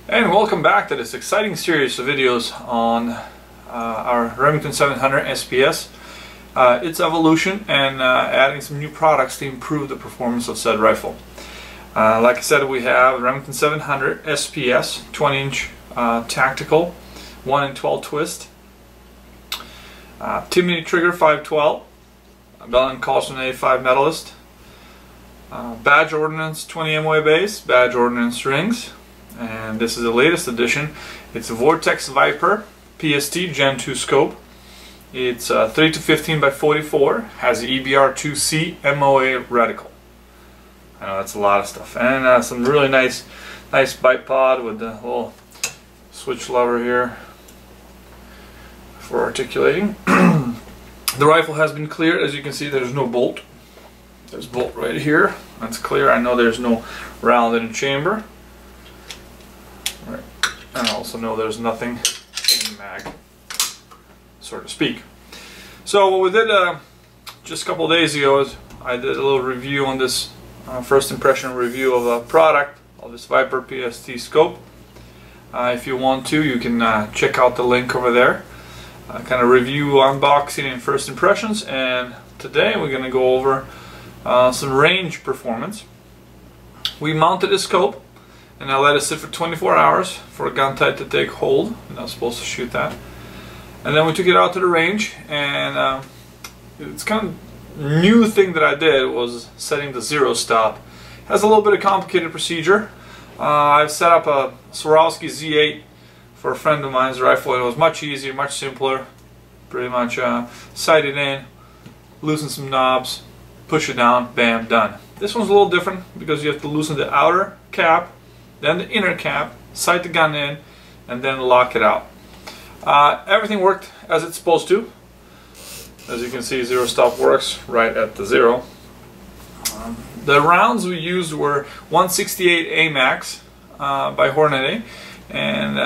And welcome back to this exciting series of videos on our Remington 700 SPS, its evolution, and adding some new products to improve the performance of said rifle. Like I said, we have Remington 700 SPS 20-inch tactical 1 in 12 twist, Timney trigger 512, Bell & Carlson A5 medalist, badge ordnance 20 MOA base, badge ordnance rings. And this is the latest edition. It's a Vortex VIPER PST Gen 2 scope. It's 3 to 15 by 44. Has the EBR2C MOA reticle. I know that's a lot of stuff. And some really nice bipod with the little switch lever here for articulating. The rifle has been cleared. As you can see, there's no bolt. There's a bolt right here. That's clear. I know there's no round in the chamber. And I also know there's nothing in the mag, so to speak. So what we did just a couple of days ago is I did a little review on this first impression review of a product of this VIPER PST scope. If you want to, you can check out the link over there. Kind of review, unboxing, and first impressions. And today we're going to go over some range performance. We mounted this scope, and I let it sit for 24 hours for a gun tight to take hold. I'm not supposed to shoot that. And then we took it out to the range, and it's kind of new thing that I did was setting the zero stop. It has a little bit of complicated procedure. I've set up a Swarovski Z8 for a friend of mine's rifle, and it was much easier, much simpler. Pretty much sight it in, loosen some knobs, push it down, bam, done. This one's a little different because you have to loosen the outer cap, then the inner cap, sight the gun in, and then lock it out. Everything worked as it's supposed to. As you can see, zero stop works right at the zero. The rounds we used were 168 Amax by Hornady, and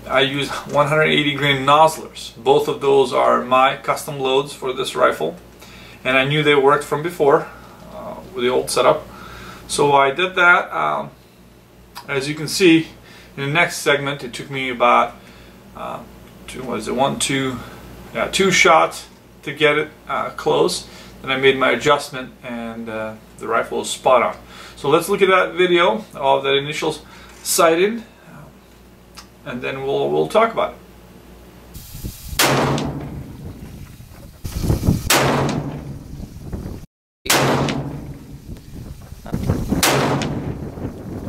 I used 180 grain Noslers. Both of those are my custom loads for this rifle, and I knew they worked from before with the old setup. So I did that. As you can see in the next segment, it took me about two shots to get it close. Then I made my adjustment, and the rifle is spot on. So let's look at that video of that initial sighting, and then we'll talk about it.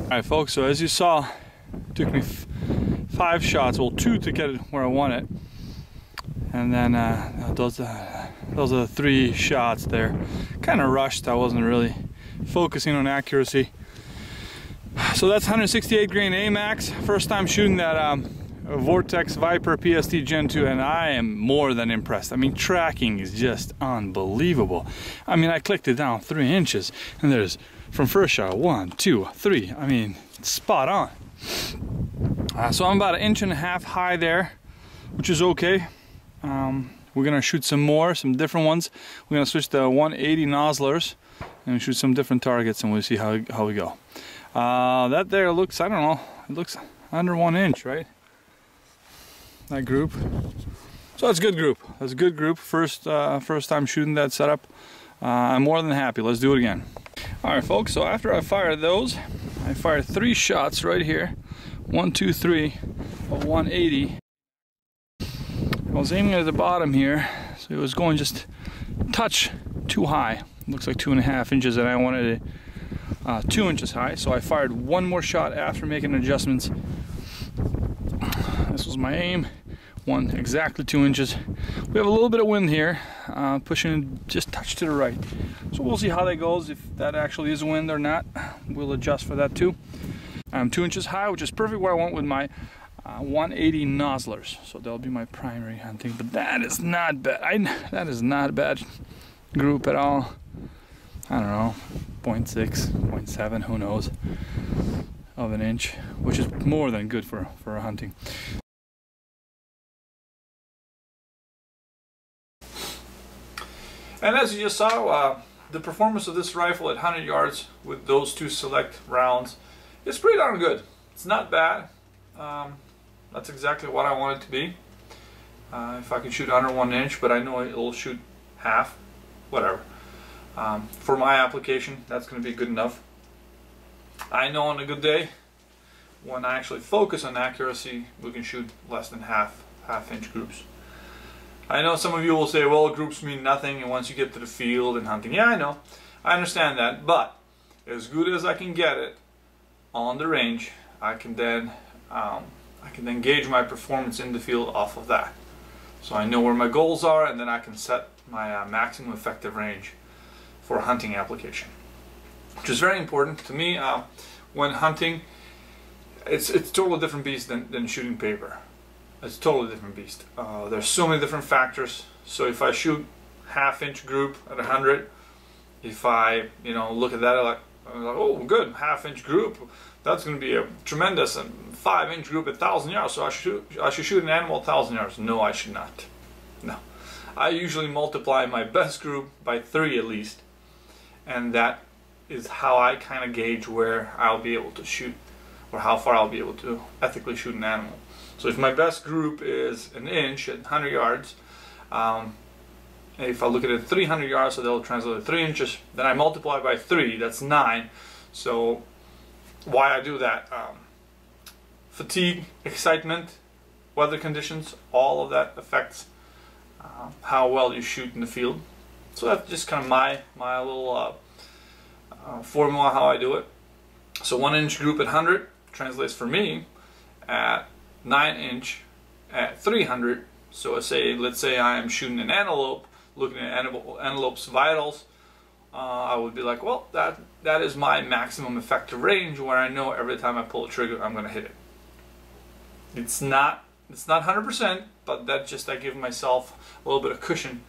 Alright folks, so as you saw, it took me 5 shots, well 2 to get it where I want it, and then those are the 3 shots there. Kind of rushed, I wasn't really focusing on accuracy. So that's 168 grain Amax, first time shooting that Vortex VIPER PST Gen 2, and I am more than impressed. I mean, tracking is just unbelievable. I mean, I clicked it down 3 inches, and there's from first shot 1, 2, 3. I mean, it's spot on. So I'm about 1.5 inches high there, which is okay. We're gonna shoot some different ones. We're gonna switch to 180 Noslers and shoot some different targets, and we'll see how we go. That there looks, I don't know, it looks under 1 inch, right? That group. So that's a good group. That's a good group. First time shooting that setup. I'm more than happy. Let's do it again. Alright folks, so after I fired those, I fired 3 shots right here. 1, 2, 3 of 180. I was aiming at the bottom here, so it was going just a touch too high. Looks like 2.5 inches, and I wanted it 2 inches high, so I fired 1 more shot after making adjustments. This was my aim. Exactly 2 inches. We have a little bit of wind here, pushing just touch to the right. So we'll see how that goes, if that actually is wind or not. We'll adjust for that too. I'm 2 inches high, which is perfect where I want with my 180 Noslers. So that'll be my primary hunting. But that is not bad. That is not a bad group at all. I don't know, 0.6, 0.7, who knows, of an inch, which is more than good for hunting. And as you just saw, the performance of this rifle at 100 yards with those 2 select rounds is pretty darn good. It's not bad. That's exactly what I want it to be. If I can shoot under 1 inch, but I know it'll shoot half, whatever. For my application, that's going to be good enough. I know on a good day, when I actually focus on accuracy, we can shoot less than half-inch groups. I know some of you will say, well, groups mean nothing, and once you get to the field and hunting, yeah, I know, I understand that, but as good as I can get it on the range, I can then gauge my performance in the field off of that. So I know where my goals are, and then I can set my maximum effective range for a hunting application, which is very important to me. When hunting, it's a totally different beast than shooting paper. It's a totally different beast. There's so many different factors. So if I shoot half-inch group at 100, if I look at that like oh good, half-inch group, that's going to be a tremendous, 5-inch group at 1,000 yards. So I should shoot an animal at 1,000 yards. No, I should not. No, I usually multiply my best group by 3 at least, and that is how I kind of gauge where I'll be able to shoot, or how far I'll be able to ethically shoot an animal. So if my best group is 1 inch at 100 yards, if I look at it at 300 yards, so they'll translate to 3 inches, then I multiply by 3, that's 9. So why I do that? Fatigue, excitement, weather conditions, all of that affects how well you shoot in the field. So that's just kind of my little formula how I do it. So 1 inch group at 100 translates for me at 9 inch at 300. So let's say I am shooting an antelope, looking at antelope's vitals, I would be like, well, that is my maximum effective range, where I know every time I pull the trigger I'm going to hit it. It's not 100%, but I give myself a little bit of cushion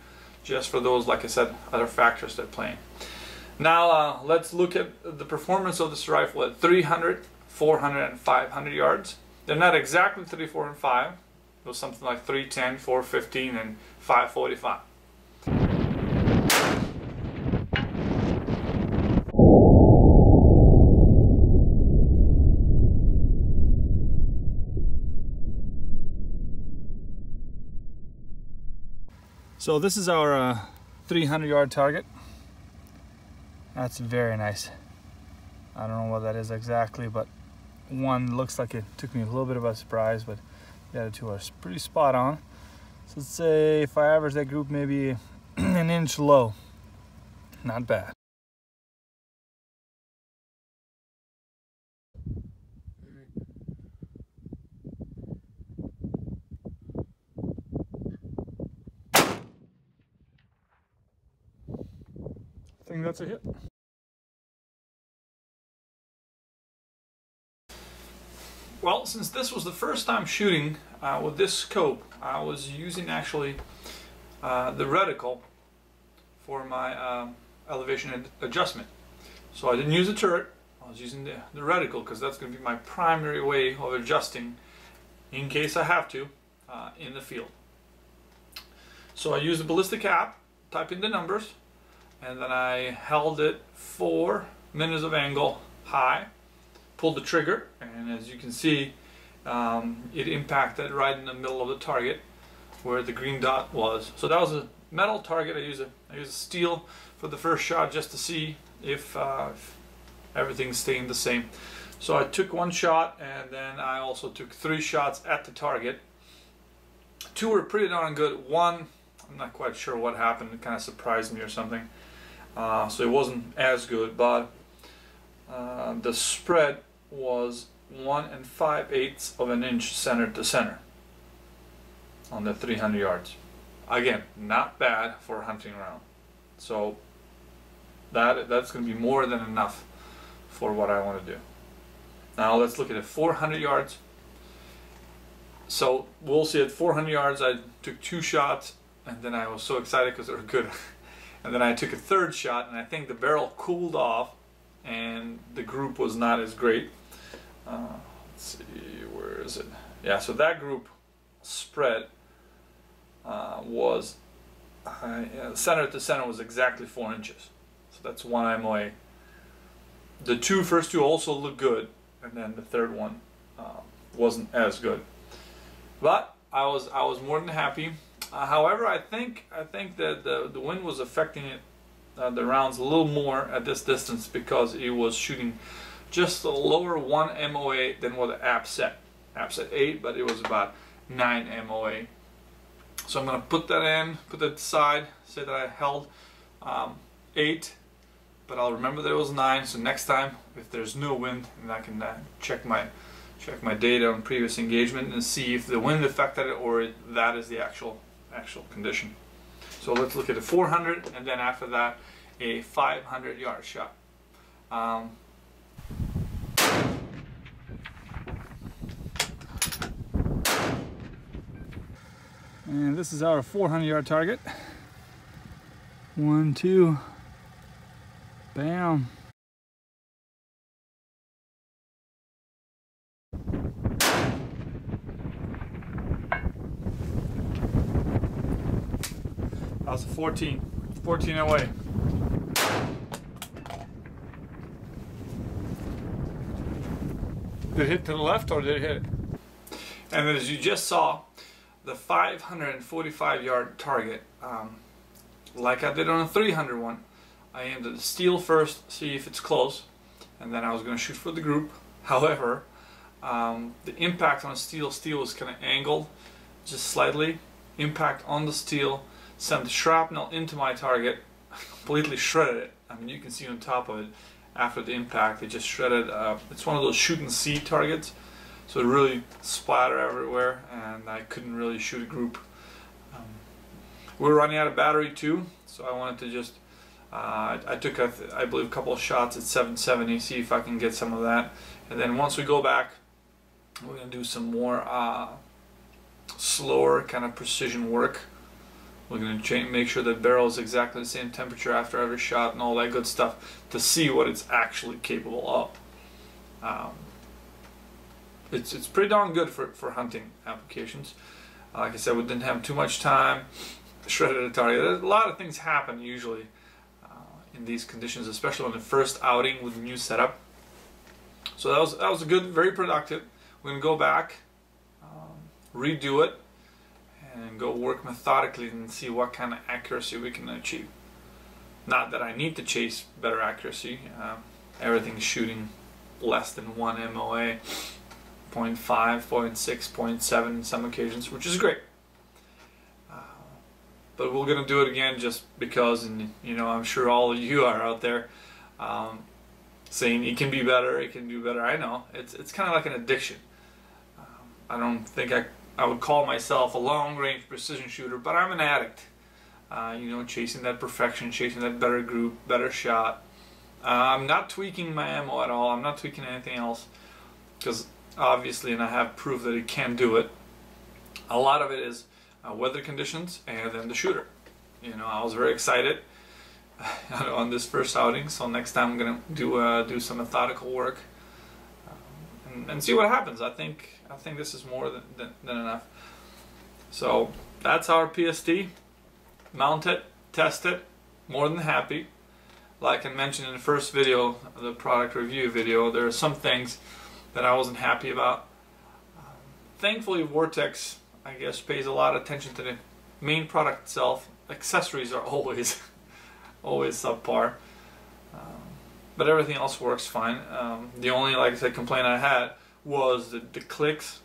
just for those, like I said, other factors that play in. Now let's look at the performance of this rifle at 300, 400, and 500 yards. They're not exactly 3, 4, and 5. It was something like 310, 415, and 545. So this is our 300-yard target. That's very nice. I don't know what that is exactly, but one looks like it took me a little bit of a surprise, but the other two are pretty spot on. So let's say if I average that group maybe 1 inch low, not bad. I think that's a hit. Well, since this was the first time shooting with this scope, I was using actually the reticle for my elevation adjustment. So I didn't use the turret, I was using the reticle, because that's going to be my primary way of adjusting in case I have to in the field. So I used the ballistic app, type in the numbers, and then I held it 4 minutes of angle high, pulled the trigger, and as you can see, it impacted right in the middle of the target where the green dot was. So that was a metal target. I used a steel for the first shot just to see if everything's staying the same. So I took 1 shot, and then I also took 3 shots at the target. 2 were pretty darn good. 1, I'm not quite sure what happened. It kind of surprised me or something. So it wasn't as good, but the spread was 1 5/8 of an inch center to center on the 300 yards. Again, not bad for a hunting round. So that's going to be more than enough for what I want to do. Now let's look at it 400 yards. So we'll see at 400 yards I took 2 shots, and then I was so excited because they were good. And then I took a 3rd shot, and I think the barrel cooled off and the group was not as great. Let's see, where is it? Yeah, so that group spread was center to center was exactly 4 inches. So that's 1 MOA. The first two also look good, and then the 3rd one wasn't as good. But I was more than happy. However, I think that the wind was affecting it, the rounds a little more at this distance, because it was shooting just a lower 1 MOA than what the app set. App set 8, but it was about 9 MOA. So I'm going to put that in, put that aside, say that I held 8, but I'll remember that it was 9. So next time, if there's no wind, then I can check my data on previous engagement and see if the wind affected it or that is the actual condition. So let's look at the 400, and then after that a 500 yard shot. And this is our 400 yard target. 1, 2, bam. That was a 14 away. Did it hit to the left or did it hit it? And as you just saw, the 545 yard target, like I did on a 300 one, I aimed at the steel first, see if it's close, and then I was going to shoot for the group. However, the impact on the steel was kind of angled just slightly. Impact on the steel sent the shrapnel into my target, completely shredded it. I mean, you can see on top of it, after the impact, it just shredded. It's one of those shoot and see targets, so it really splattered everywhere, and I couldn't really shoot a group. We were running out of battery too, so I wanted to just, I took, I believe, a couple of shots at 770, see if I can get some of that. And then once we go back, we're going to do some more slower kind of precision work. We're going to make sure that barrel is exactly the same temperature after every shot and all that good stuff to see what it's actually capable of. It's pretty darn good for hunting applications. Like I said, we didn't have too much time. Shredded a target. A lot of things happen usually in these conditions, especially on the first outing with the new setup. So that was a good, very productive. We're going to go back, redo it, and go work methodically and see what kind of accuracy we can achieve. Not that I need to chase better accuracy. Everything's shooting less than 1 MOA, 0.5, 0.6, 0.7 in some occasions, which is great. But we're going to do it again just because, and you know, I'm sure all of you are out there saying it can be better, it can do better. I know, it's kind of like an addiction. I don't think I would call myself a long-range precision shooter, but I'm an addict. You know, chasing that perfection, chasing that better group, better shot. I'm not tweaking my ammo at all. I'm not tweaking anything else, because obviously, and I have proof that it can do it. A lot of it is weather conditions and then the shooter. You know, I was very excited on this first outing, so next time I'm gonna do some methodical work and see what happens. I think this is more than enough. So that's our PST. Mount it, test it, more than happy. Like I mentioned in the first video, the product review video, there are some things that I wasn't happy about. Thankfully, Vortex, I guess, pays a lot of attention to the main product itself. Accessories are always subpar, but everything else works fine. The only, like I said, complaint I had was the clicks,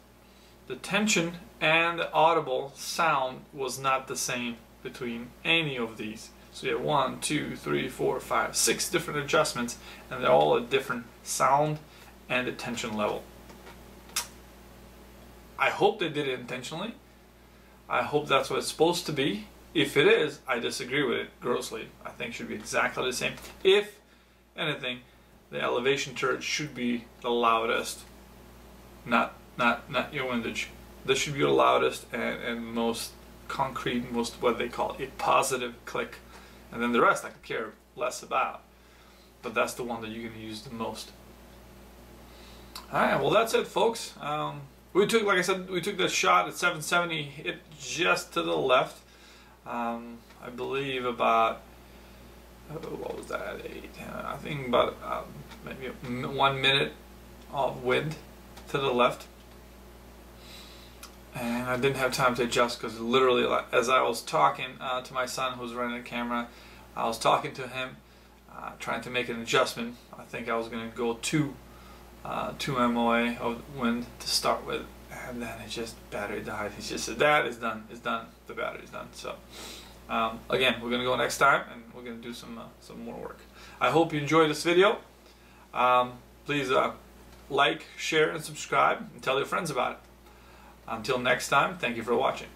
the tension, and the audible sound was not the same between any of these. So you have 1, 2, 3, 4, 5, 6 different adjustments, and they're all at different sound and attention level. I hope they did it intentionally. I hope that's what it's supposed to be. If it is, I disagree with it grossly. I think it should be exactly the same. If anything, the elevation turret should be the loudest, not your windage. This should be the loudest and most concrete, most what they call a positive click, and then the rest I could care less about. But that's the one that you're going to use the most. Alright, well that's it, folks. We took, like I said, we took that shot at 770, hit just to the left. I believe about, what was that, I think about maybe 1 minute of wind to the left. and I didn't have time to adjust because literally as I was talking to my son who's running the camera, I was talking to him, trying to make an adjustment. I think I was going to go 2 MOA of wind to start with, and then it just, battery died. He just said, "Dad, it's done, the battery's done." So again, we're going to go next time, and we're going to do some more work. I hope you enjoyed this video. Please like, share, and subscribe, and tell your friends about it. Until next time, thank you for watching.